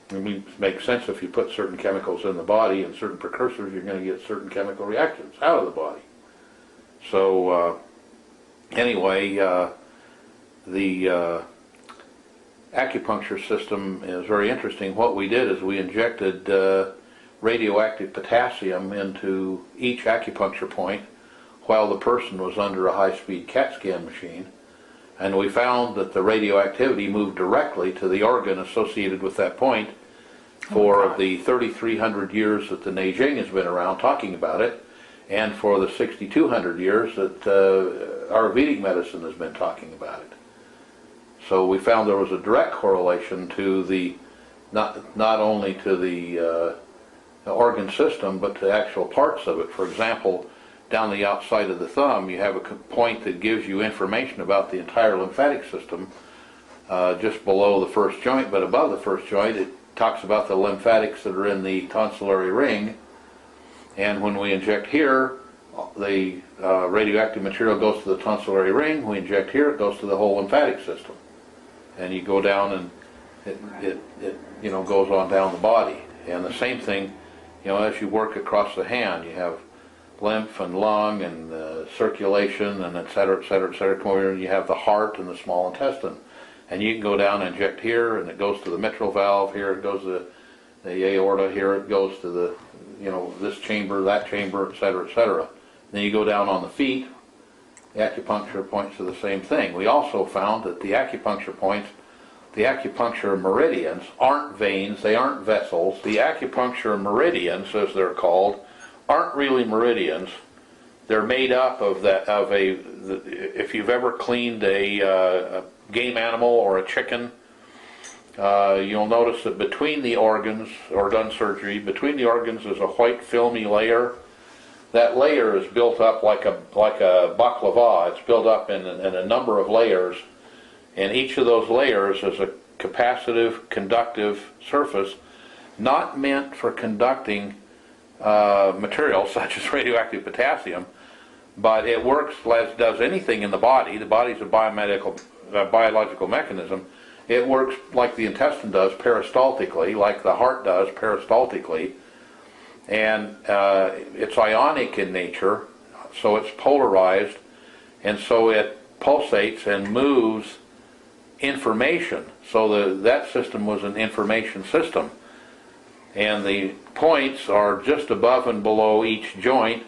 it makes sense. If you put certain chemicals in the body and certain precursors, you're going to get certain chemical reactions out of the body. So anyway, the acupuncture system is very interesting. What we did is we injected radioactive potassium into each acupuncture point while the person was under a high-speed CAT scan machine, and we found that the radioactivity moved directly to the organ associated with that point for the 3,300 years that the Neijing has been around talking about it, and for the 6,200 years that Ayurvedic medicine has been talking about it. So we found there was a direct correlation to the, not only to the organ system, but to actual parts of it. For example, down the outside of the thumb, you have a point that gives you information about the entire lymphatic system just below the first joint, but above the first joint it talks about the lymphatics that are in the tonsillary ring. And when we inject here, the radioactive material goes to the tonsillary ring. We inject here, it goes to the whole lymphatic system. And you go down and it you know, goes on down the body. And the same thing, you know, as you work across the hand, you have lymph and lung and circulation and et cetera, et cetera, et cetera. Come over here and you have the heart and the small intestine. And you can go down and inject here, and it goes to the mitral valve, here it goes to the aorta, here it goes to the, this chamber, that chamber, et cetera, et cetera. Then you go down on the feet, the acupuncture points to the same thing. We also found that the acupuncture points, the acupuncture meridians aren't veins, they aren't vessels. The acupuncture meridians, as they're called, aren't really meridians. They're made up of if you've ever cleaned a game animal or a chicken, you'll notice that between the organs, or done surgery, between the organs is a white filmy layer. That layer is built up like a baklava. It's built up in a number of layers, and each of those layers is a capacitive, conductive surface, not meant for conducting materials such as radioactive potassium, but it works as does anything in the body. The body's a biological mechanism. It works like the intestine does peristaltically, like the heart does peristaltically, and it's ionic in nature, so it's polarized, and so it pulsates and moves information. So that system was an information system, and the points are just above and below each joint,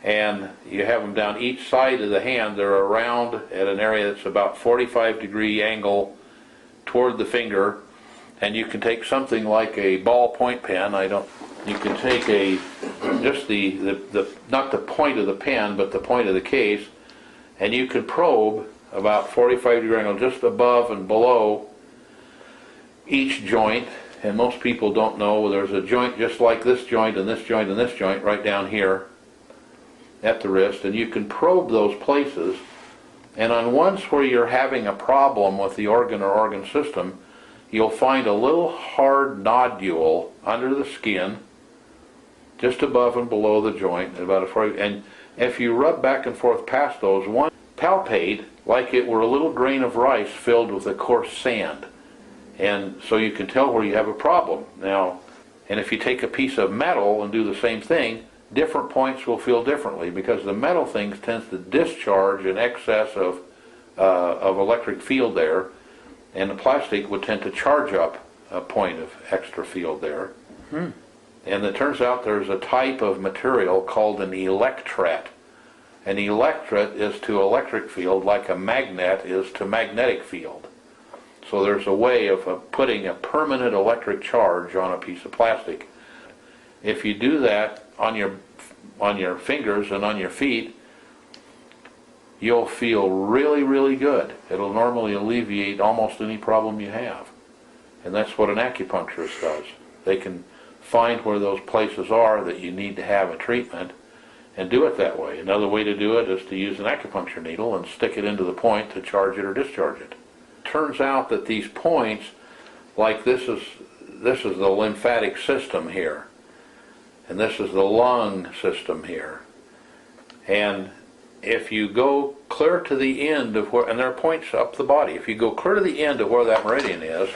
and you have them down each side of the hand. They're around at an area that's about 45-degree angle toward the finger, and you can take something like a ballpoint pen. You can take just not the point of the pen, but the point of the case, and you can probe about 45-degree angle just above and below each joint. And most people don't know there's a joint just like this joint and this joint and this joint right down here at the wrist, and you can probe those places, and on ones where you're having a problem with the organ or organ system, you'll find a little hard nodule under the skin just above and below the joint, and if you rub back and forth past those, one palpate like it were a little grain of rice filled with a coarse sand, and so you can tell where you have a problem. Now, and if you take a piece of metal and do the same thing, different points will feel differently, because the metal things tends to discharge in excess of electric field there, and the plastic would tend to charge up a point of extra field there. And it turns out there's a type of material called an electret. An electret is to electric field like a magnet is to magnetic field. So there's a way of putting a permanent electric charge on a piece of plastic. If you do that on your fingers and on your feet, you'll feel really, really good. It'll normally alleviate almost any problem you have. And that's what an acupuncturist does. They can find where those places are that you need to have a treatment and do it that way. Another way to do it is to use an acupuncture needle and stick it into the point to charge it or discharge it. Turns out that these points, like this is the lymphatic system here, and this is the lung system here. And if you go clear to the end of where, and there are points up the body, if you go clear to the end of where that meridian is,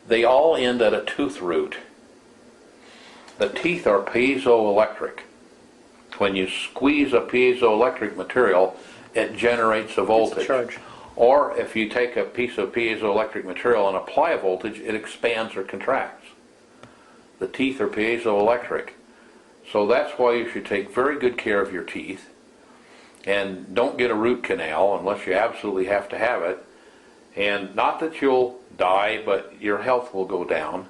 they all end at a tooth root. The teeth are piezoelectric. When you squeeze a piezoelectric material, it generates a voltage. It's a charge. Or if you take a piece of piezoelectric material and apply a voltage, it expands or contracts. The teeth are piezoelectric. So that's why you should take very good care of your teeth, and don't get a root canal unless you absolutely have to have it. And not that you'll die, but your health will go down.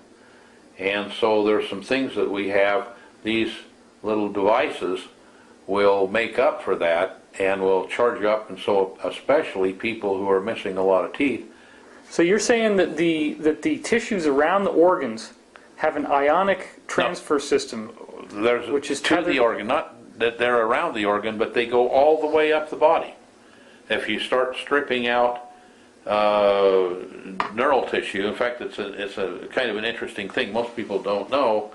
And so there's some things that we have, these little devices will make up for that and will charge you up, and so especially people who are missing a lot of teeth. So you're saying that the tissues around the organs have an ionic transfer system, which is to the organ, not that they're around the organ, but they go all the way up the body. If you start stripping out neural tissue, in fact, it's a kind of an interesting thing. Most people don't know,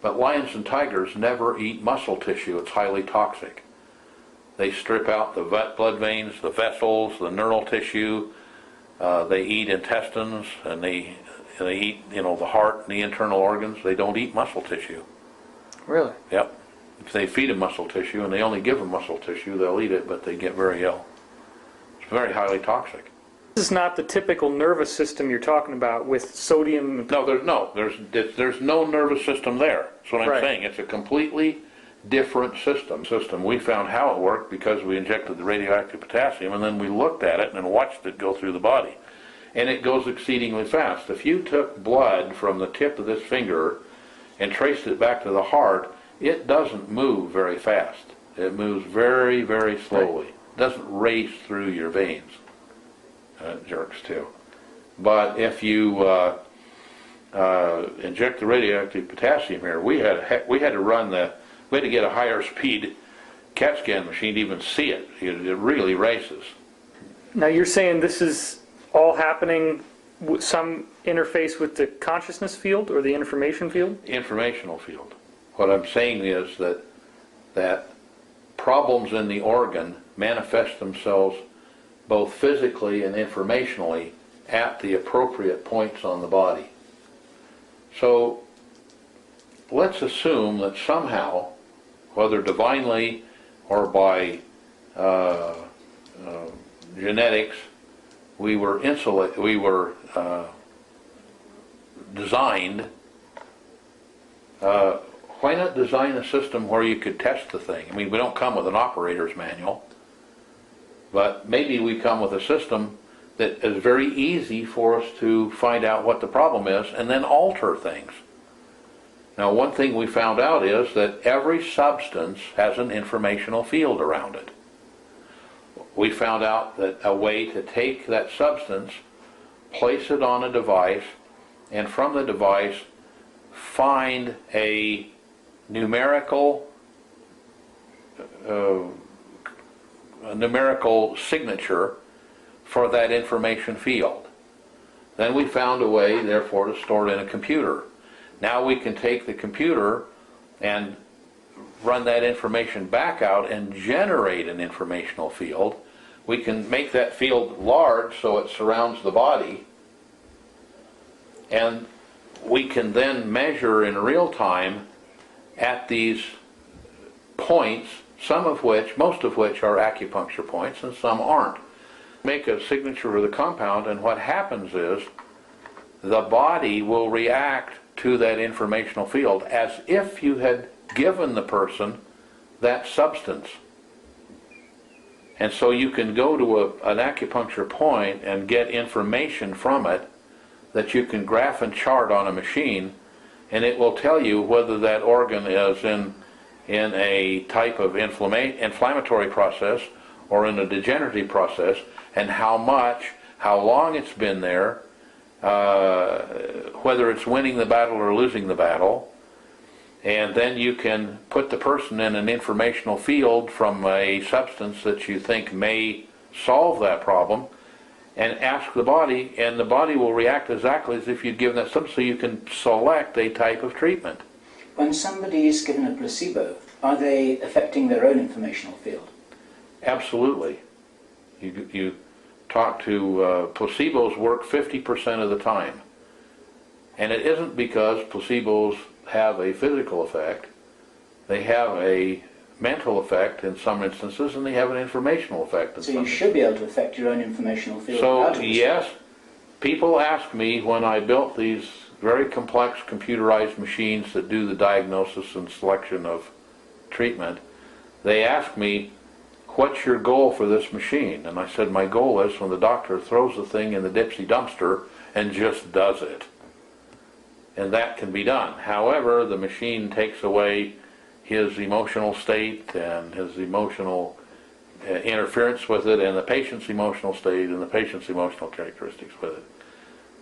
but lions and tigers never eat muscle tissue. It's highly toxic. They strip out the blood veins, the vessels, the neural tissue. They eat intestines, and they eat, the heart and the internal organs. They don't eat muscle tissue. Really? Yep. If they feed them muscle tissue and they only give them muscle tissue, they'll eat it, but they get very ill. It's very highly toxic. This is not the typical nervous system you're talking about with sodium. There's no nervous system there. That's what I'm Right. saying. It's a completely different system. We found how it worked because we injected the radioactive potassium, and then we looked at it and then watched it go through the body. And it goes exceedingly fast. If you took blood from the tip of this finger and traced it back to the heart, it doesn't move very fast. It moves very, very slowly. It doesn't race through your veins. It jerks too. But if you inject the radioactive potassium here, we had to get a higher speed CAT scan machine to even see it. It really races. Now you're saying this is all happening with some interface with the consciousness field or the information field? Informational field. What I'm saying is that problems in the organ manifest themselves both physically and informationally at the appropriate points on the body. So let's assume that somehow, whether divinely or by genetics, we were designed. Why not design a system where you could test the thing? I mean, we don't come with an operator's manual, but maybe we come with a system that is very easy for us to find out what the problem is and then alter things. Now, one thing we found out is that every substance has an informational field around it. We found out that a way to take that substance, place it on a device, and from the device find a numerical signature for that information field. Then we found a way, therefore, to store it in a computer. Now we can take the computer and run that information back out and generate an informational field. We can make that field large so it surrounds the body, and we can then measure in real time at these points, most of which are acupuncture points and some aren't. Make a signature of the compound, and what happens is the body will react to that informational field as if you had given the person that substance. And so you can go to an acupuncture point and get information from it that you can graph and chart on a machine, and it will tell you whether that organ is in a type of inflammatory process or in a degenerative process, and how long it's been there, whether it's winning the battle or losing the battle. And then you can put the person in an informational field from a substance that you think may solve that problem, and ask the body, and the body will react exactly as if you'd given that substance, so you can select a type of treatment. When somebody is given a placebo, are they affecting their own informational field? Absolutely. You talk to placebos work 50% of the time. And it isn't because placebos have a physical effect. They have a mental effect in some instances, and they have an informational effect in some instances. So you should be able to affect your own informational field. So, yes, people ask me when I built these very complex computerized machines that do the diagnosis and selection of treatment, they ask me, what's your goal for this machine? And I said, my goal is when the doctor throws the thing in the Dipsy dumpster and just does it. And that can be done. However, the machine takes away his emotional state and his emotional interference with it, and the patient's emotional state and the patient's emotional characteristics with it.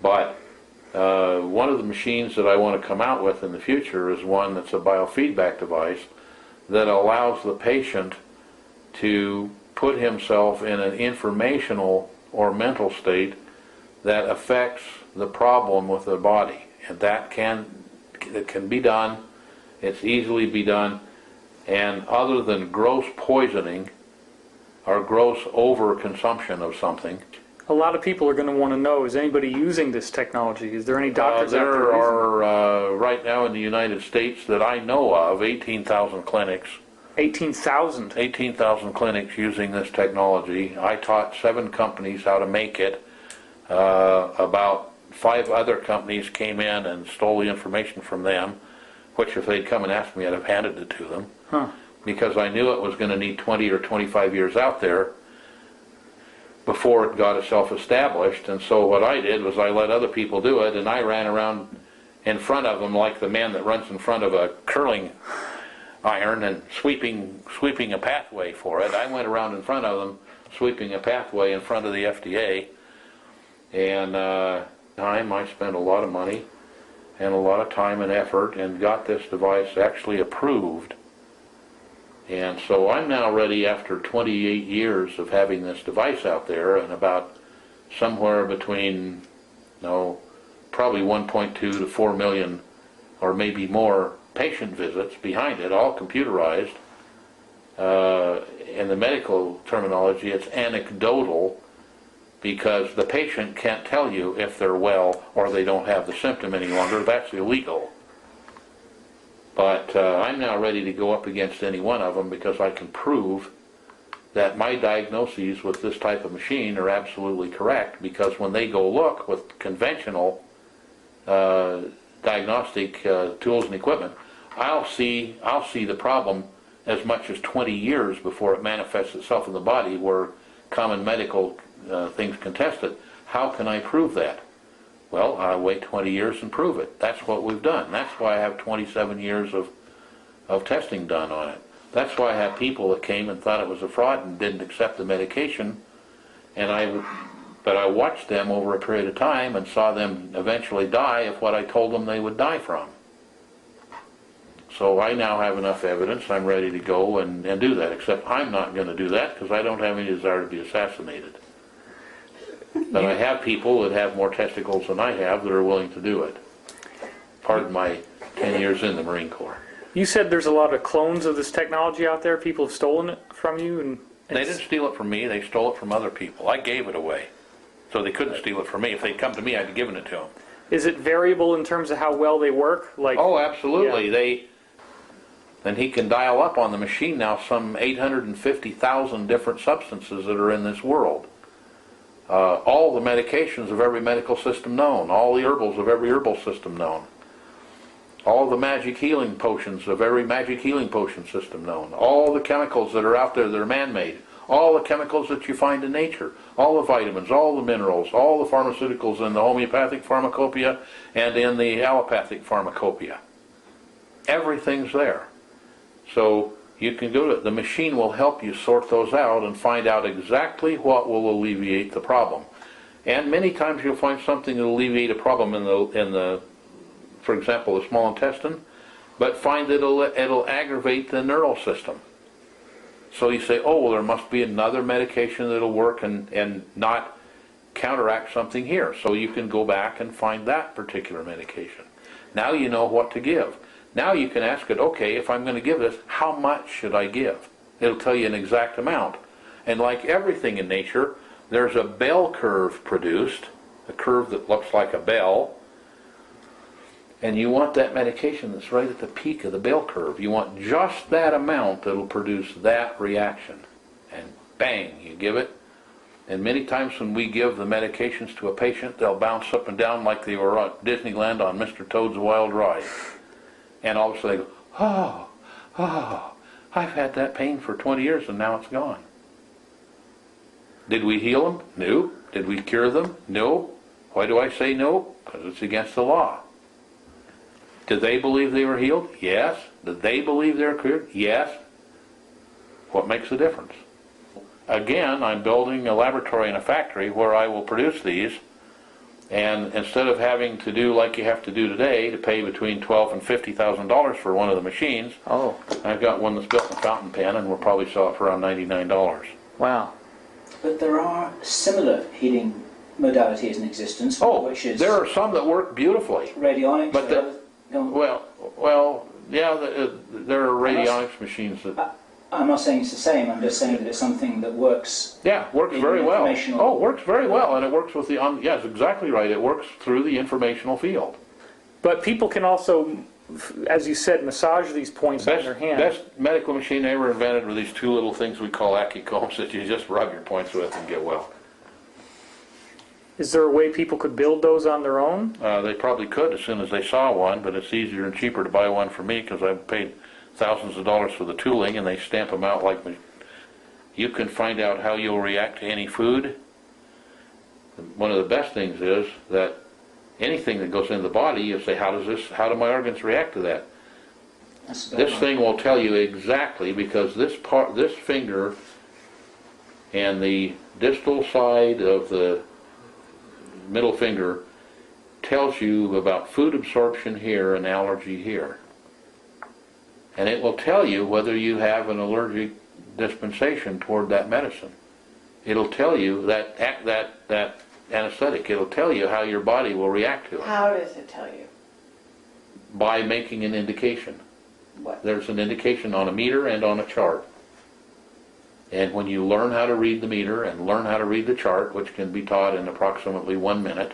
But one of the machines that I want to come out with in the future is one that's a biofeedback device that allows the patient to put himself in an informational or mental state that affects the problem with the body. And it can be done. It's easily be done. And other than gross poisoning or gross overconsumption of something, A lot of people are going to want to know, is anybody using this technology? Is there any doctors out there there using it? are, right now in the United States that I know of, 18,000 clinics. 18,000. 18,000 clinics using this technology. I taught 7 companies how to make it. About 5 other companies came in and stole the information from them, which if they'd come and asked me, I'd have handed it to them. Huh. Because I knew it was going to need 20 or 25 years out there before it got itself established. And so what I did was I let other people do it, and I ran around in front of them like the man that runs in front of a curling iron and sweeping a pathway for it. I went around in front of them sweeping a pathway in front of the FDA, and I spent a lot of money and a lot of time and effort and got this device actually approved. And so I'm now ready, after 28 years of having this device out there, and about somewhere between, probably 1.2 to 4 million or maybe more patient visits behind it, all computerized. In the medical terminology, it's anecdotal, because the patient can't tell you if they're well or they don't have the symptom any longer. That's illegal. But I'm now ready to go up against any one of them, because I can prove that my diagnoses with this type of machine are absolutely correct, because when they go look with conventional diagnostic tools and equipment, I'll see the problem as much as 20 years before it manifests itself in the body, where common medical things can test it. How can I prove that? Well, I'll wait 20 years and prove it. That's what we've done. That's why I have 27 years of testing done on it. That's why I have people that came and thought it was a fraud and didn't accept the medication, but I watched them over a period of time and saw them eventually die of what I told them they would die from. So I now have enough evidence. I'm ready to go and do that, except I'm not going to do that because I don't have any desire to be assassinated. But I have people that have more testicles than I have that are willing to do it. Pardon my 10 years in the Marine Corps. You said there's a lot of clones of this technology out there. People have stolen it from you, and they didn't steal it from me. They stole it from other people. I gave it away, so they couldn't steal it from me. If they'd come to me, I'd have given it to them. Is it variable in terms of how well they work? Oh, absolutely. Yeah. And he can dial up on the machine now some 850,000 different substances that are in this world. All the medications of every medical system known, all the herbals of every herbal system known, all the magic healing potions of every magic healing potion system known, all the chemicals that are out there that are man-made, all the chemicals that you find in nature, all the vitamins, all the minerals, all the pharmaceuticals in the homeopathic pharmacopoeia and in the allopathic pharmacopoeia. Everything's there. So you can go to it. The machine will help you sort those out and find out exactly what will alleviate the problem. And many times you'll find something that will alleviate a problem in the, for example, the small intestine, but find that it'll aggravate the neural system. So you say, oh, well, there must be another medication that'll work and not counteract something here. So you can go back and find that particular medication. Now you know what to give. Now you can ask it, okay, if I'm going to give this, how much should I give? It'll tell you an exact amount. And like everything in nature, there's a bell curve produced, a curve that looks like a bell, and you want that medication that's right at the peak of the bell curve. You want just that amount that'll produce that reaction. And bang, you give it. And many times when we give the medications to a patient, they'll bounce up and down like they were at Disneyland on Mr. Toad's Wild Ride. And all of a sudden they go, oh, I've had that pain for 20 years and now it's gone. Did we heal them? No. Did we cure them? No. Why do I say no? Because it's against the law. Did they believe they were healed? Yes. Did they believe they were cured? Yes. What makes the difference? Again, I'm building a laboratory and a factory where I will produce these. And instead of having to do like you have to do today, to pay between $12,000 and $50,000 for one of the machines, I've got one that's built in a fountain pen, and we'll probably sell it for around $99. Wow. But there are similar healing modalities in existence. Which is there are some that work beautifully. Radionics. But yeah, there are radionics machines that. I'm not saying it's the same. I'm just saying that it's something that works. Yeah, works very well. Oh, works very well, and it works with the. Yes, exactly right. It works through the informational field. But people can also, as you said, massage these points on their hand. Best medical machine ever invented were these two little things we call acucombs that you just rub your points with and get well. Is there a way people could build those on their own? They probably could as soon as they saw one, but it's easier and cheaper to buy one for me because I've paid thousands of dollars for the tooling, and they stamp them out like me. You can find out how you'll react to any food. One of the best things is that anything that goes into the body, you say, how do my organs react to that? This thing will tell you exactly, because this finger and the distal side of the middle finger tells you about food absorption here and allergy here. And it will tell you whether you have an allergic dispensation toward that medicine. It'll tell you that anesthetic. It'll tell you how your body will react to it. How does it tell you? By making an indication. What? There's an indication on a meter and on a chart. And when you learn how to read the meter and learn how to read the chart, which can be taught in approximately 1 minute,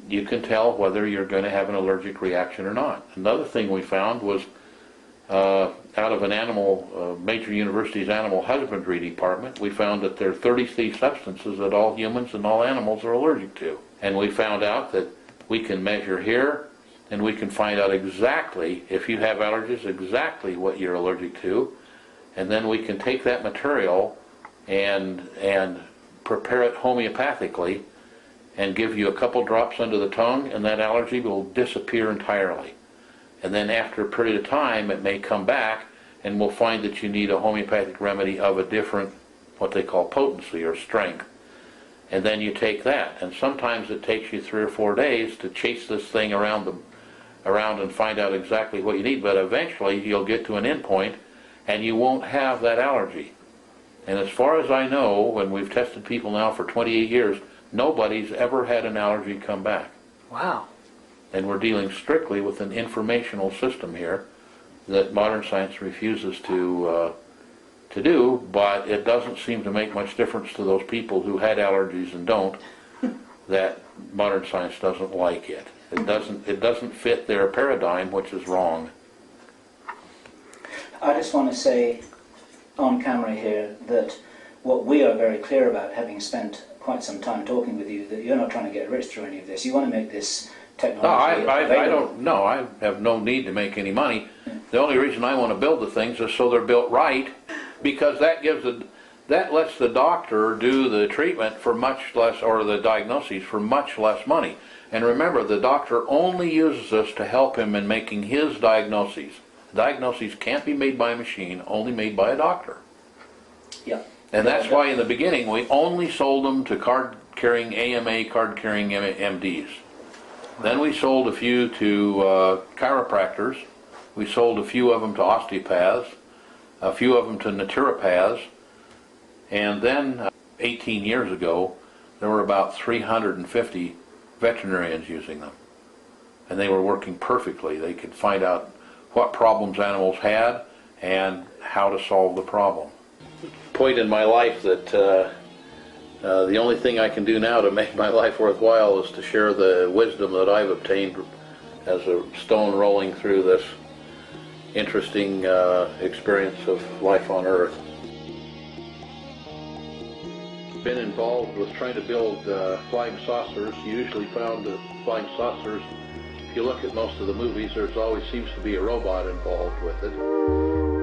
you can tell whether you're going to have an allergic reaction or not. Another thing we found was out of an major university's animal husbandry department, we found that there are 33 substances that all humans and all animals are allergic to. And we found out that we can measure here, and we can find out exactly, if you have allergies, exactly what you're allergic to. And then we can take that material and prepare it homeopathically and give you a couple drops under the tongue, and that allergy will disappear entirely. And then after a period of time, it may come back, and we'll find that you need a homeopathic remedy of a different, what they call potency or strength. And then you take that. And sometimes it takes you 3 or 4 days to chase this thing around and find out exactly what you need. But eventually you'll get to an end point, and you won't have that allergy. And as far as I know, when we've tested people now for 28 years, nobody's ever had an allergy come back. Wow. And we're dealing strictly with an informational system here that modern science refuses to do, but it doesn't seem to make much difference to those people who had allergies and don't, that modern science doesn't like it. It doesn't fit their paradigm, which is wrong. I just want to say on camera here that what we are very clear about, having spent quite some time talking with you, that you're not trying to get rich through any of this. You want to make this technology available. I have no need to make any money. The only reason I want to build the things is so they're built right, because that lets the doctor do the treatment for much less, or the diagnoses for much less money. And remember, the doctor only uses us to help him in making his diagnoses. Diagnoses can't be made by a machine, only made by a doctor. Yeah. And that's why in the beginning we only sold them to card-carrying AMA, card-carrying MDs. Then we sold a few to chiropractors. We sold a few of them to osteopaths, a few of them to naturopaths. And then 18 years ago, there were about 350 veterinarians using them. And they were working perfectly. They could find out what problems animals had and how to solve the problem. Point in my life that the only thing I can do now to make my life worthwhile is to share the wisdom that I've obtained as a stone rolling through this interesting experience of life on Earth. Been involved with trying to build flying saucers. You usually found that flying saucers, if you look at most of the movies, there's always seems to be a robot involved with it.